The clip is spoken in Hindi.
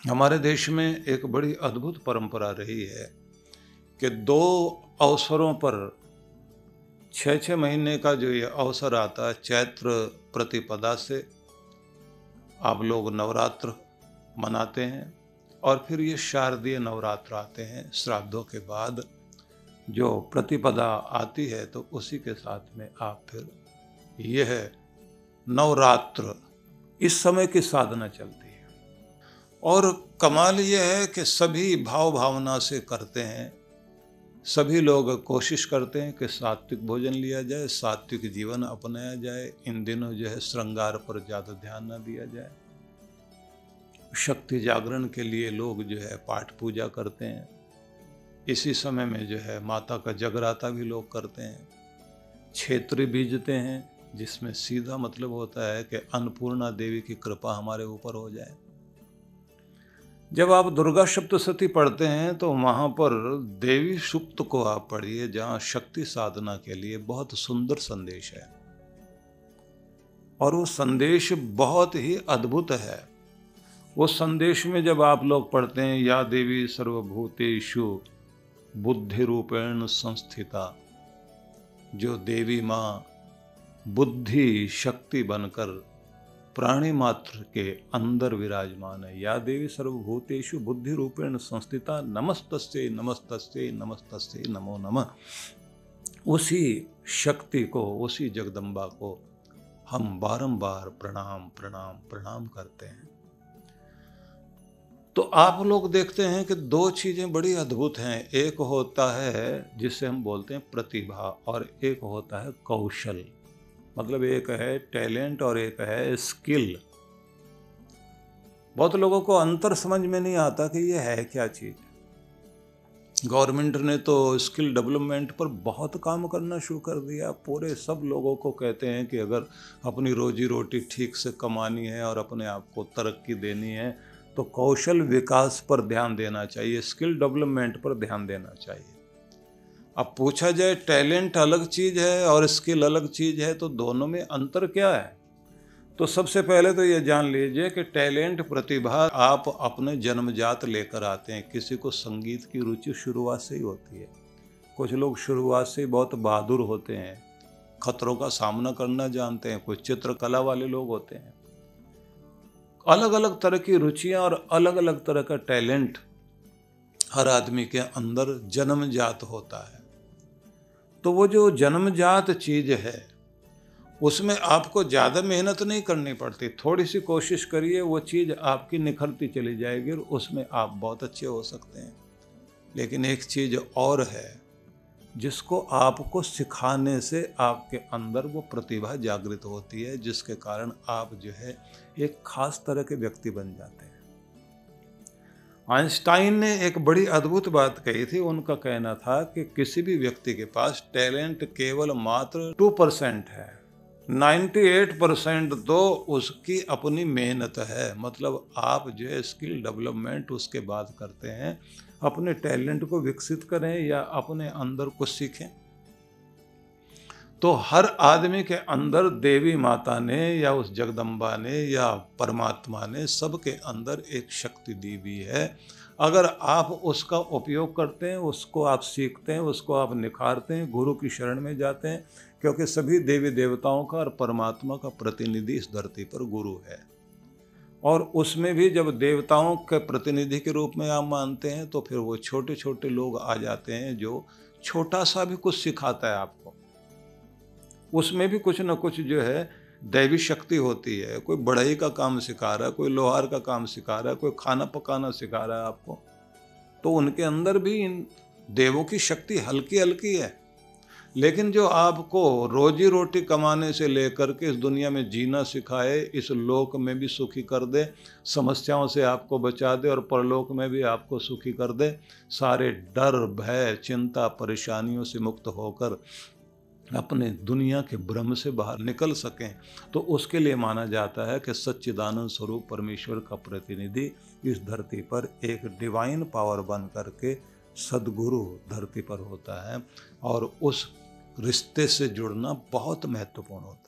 हमारे देश में एक बड़ी अद्भुत परंपरा रही है कि दो अवसरों पर 6-6 महीने का जो ये अवसर आता है, चैत्र प्रतिपदा से आप लोग नवरात्र मनाते हैं और फिर ये शारदीय नवरात्र आते हैं। श्राद्धों के बाद जो प्रतिपदा आती है तो उसी के साथ में आप फिर यह नवरात्र इस समय की साधना चलती है। और कमाल यह है कि सभी भाव भावना से करते हैं। सभी लोग कोशिश करते हैं कि सात्विक भोजन लिया जाए, सात्विक जीवन अपनाया जाए। इन दिनों जो है श्रृंगार पर ज़्यादा ध्यान न दिया जाए। शक्ति जागरण के लिए लोग जो है पाठ पूजा करते हैं। इसी समय में जो है माता का जगराता भी लोग करते हैं। क्षेत्री बीजते हैं, जिसमें सीधा मतलब होता है कि अन्नपूर्णा देवी की कृपा हमारे ऊपर हो जाए। जब आप दुर्गा सप्तशती पढ़ते हैं तो वहाँ पर देवी सूक्त को आप पढ़िए, जहाँ शक्ति साधना के लिए बहुत सुंदर संदेश है और वो संदेश बहुत ही अद्भुत है। वो संदेश में जब आप लोग पढ़ते हैं, या देवी सर्वभूतेषु बुद्धि रूपेण संस्थिता, जो देवी माँ बुद्धि शक्ति बनकर प्राणी मात्र के अंदर विराजमान है। या देवी सर्वभूतेषु बुद्धि रूपेण संस्थिता नमस्तस्यै नमस्तस्यै नमस्तस्यै नमो नमः। उसी शक्ति को, उसी जगदम्बा को हम बारंबार प्रणाम प्रणाम प्रणाम करते हैं। तो आप लोग देखते हैं कि दो चीजें बड़ी अद्भुत हैं। एक होता है जिसे हम बोलते हैं प्रतिभा और एक होता है कौशल। मतलब एक है टैलेंट और एक है स्किल। बहुत लोगों को अंतर समझ में नहीं आता कि ये है क्या चीज। गवर्नमेंट ने तो स्किल डेवलपमेंट पर बहुत काम करना शुरू कर दिया। पूरे सब लोगों को कहते हैं कि अगर अपनी रोजी रोटी ठीक से कमानी है और अपने आप को तरक्की देनी है तो कौशल विकास पर ध्यान देना चाहिए, स्किल डेवलपमेंट पर ध्यान देना चाहिए। अब पूछा जाए टैलेंट अलग चीज़ है और स्किल अलग चीज़ है, तो दोनों में अंतर क्या है? तो सबसे पहले तो ये जान लीजिए कि टैलेंट, प्रतिभा आप अपने जन्मजात लेकर आते हैं। किसी को संगीत की रुचि शुरुआत से ही होती है। कुछ लोग शुरुआत से ही बहुत बहादुर होते हैं, खतरों का सामना करना जानते हैं। कुछ चित्रकला वाले लोग होते हैं। अलग अलग तरह की रुचियाँ और अलग अलग तरह का टैलेंट हर आदमी के अंदर जन्मजात होता है। तो वो जो जन्मजात चीज है उसमें आपको ज़्यादा मेहनत नहीं करनी पड़ती। थोड़ी सी कोशिश करिए, वो चीज़ आपकी निखरती चली जाएगी और उसमें आप बहुत अच्छे हो सकते हैं। लेकिन एक चीज़ और है जिसको आपको सिखाने से आपके अंदर वो प्रतिभा जागृत होती है, जिसके कारण आप जो है एक खास तरह के व्यक्ति बन जाते हैं। आइंस्टाइन ने एक बड़ी अद्भुत बात कही थी। उनका कहना था कि किसी भी व्यक्ति के पास टैलेंट केवल मात्र 2% है, 98% तो उसकी अपनी मेहनत है। मतलब आप जो है स्किल डेवलपमेंट उसके बाद करते हैं, अपने टैलेंट को विकसित करें या अपने अंदर कुछ सीखें। तो हर आदमी के अंदर देवी माता ने या उस जगदम्बा ने या परमात्मा ने सबके अंदर एक शक्ति दी हुई है। अगर आप उसका उपयोग करते हैं, उसको आप सीखते हैं, उसको आप निखारते हैं, गुरु की शरण में जाते हैं, क्योंकि सभी देवी देवताओं का और परमात्मा का प्रतिनिधि इस धरती पर गुरु है। और उसमें भी जब देवताओं के प्रतिनिधि के रूप में आप मानते हैं तो फिर वो छोटे छोटे लोग आ जाते हैं जो छोटा सा भी कुछ सिखाता है आपको। उसमें भी कुछ ना कुछ जो है दैवी शक्ति होती है। कोई बढ़ई का काम सिखा रहा है, कोई लोहार का काम सिखा रहा है, कोई खाना पकाना सिखा रहा है आपको। तो उनके अंदर भी इन देवों की शक्ति हल्की हल्की है। लेकिन जो आपको रोजी रोटी कमाने से लेकर के इस दुनिया में जीना सिखाए, इस लोक में भी सुखी कर दे, समस्याओं से आपको बचा दे और परलोक में भी आपको सुखी कर दे, सारे डर भय चिंता परेशानियों से मुक्त होकर अपने दुनिया के भ्रम से बाहर निकल सकें, तो उसके लिए माना जाता है कि सच्चिदानंद स्वरूप परमेश्वर का प्रतिनिधि इस धरती पर एक डिवाइन पावर बन करके सद्गुरु धरती पर होता है। और उस रिश्ते से जुड़ना बहुत महत्वपूर्ण होता है।